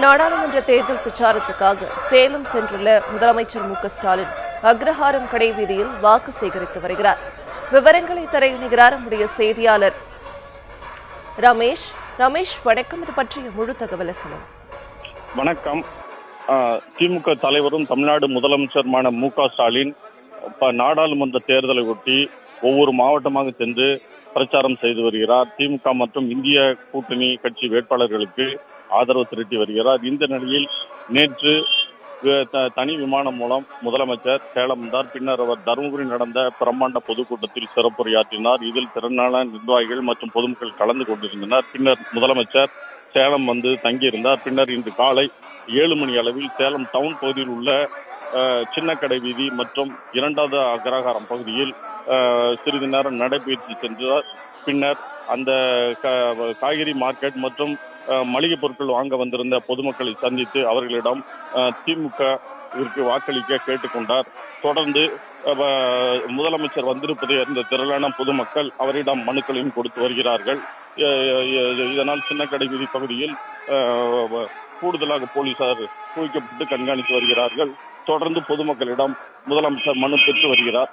நாடாளுமன்ற தேர்தல் பிரச்சாரத்துக்காக சேலம் சென்றுள்ள முதலமைச்சர் மு.க.ஸ்டாலின் அக்ரஹாரம் கடை வீதியில் வாக்கு சேகரித்து வருகிறார். விவரங்களை தர இணைகிறார் நம்முடைய செய்தியாளர் ரமேஷ். வணக்கம். இது பற்றிய முழு தகவலை சொல்லுங்க. வணக்கம். திமுக தலைவரும் தமிழ்நாடு முதலமைச்சருமான மு.க.ஸ்டாலின் நாடாளுமன்ற தேர்தலை ஒட்டி ஒவ்வொரு மாவட்டமாக சென்று பிரச்சாரம் செய்து வருகிறார். திமுக மற்றும் இந்திய கூட்டணி கட்சி வேட்பாளர்களுக்கு ஆதரவு திரட்டி வருகிறார். இந்த நிலையில் நேற்று தனி விமானம் மூலம் முதலமைச்சர் சேலம் வந்தார். பின்னர் அவர் தருமபுரி நடந்த பிரம்மாண்ட பொதுக்கூட்டத்தில் சிறப்புரையாற்றினார். இதில் திறனான நிர்வாகிகள் மற்றும் பொதுமக்கள் கலந்து கொண்டிருந்தனர். பின்னர் முதலமைச்சர் சேலம் வந்து தங்கியிருந்தார். பின்னர் இன்று காலை 7 மணி அளவில் சேலம் டவுன் பகுதியில் உள்ள சின்னக்கடை வீதி மற்றும் 2வது அக்ரஹாரம் பகுதியில் சிறிது நேரம் நடைபயிற்சி சென்றார். பின்னர் அந்த காய்கறி மார்க்கெட் மற்றும் மளிகை பொருட்கள் வாங்க வந்திருந்த பொதுமக்களை சந்தித்து அவர்களிடம் திமுகவிற்கு வாக்களிக்க கேட்டுக்கொண்டார். தொடர்ந்து முதலமைச்சர் வந்திருப்பதை அறிந்த திரளான பொதுமக்கள் அவரிடம் மனுக்களையும் கொடுத்து வருகிறார்கள். இதனால் சின்னக்கடை வீதி பகுதியில் கூடுதலாக போலீசார் குவிக்கப்பட்டு கண்காணித்து வருகிறார்கள். தொடர்ந்து பொதுமக்களிடம் முதலமைச்சர் மனு பெற்று வருகிறார்.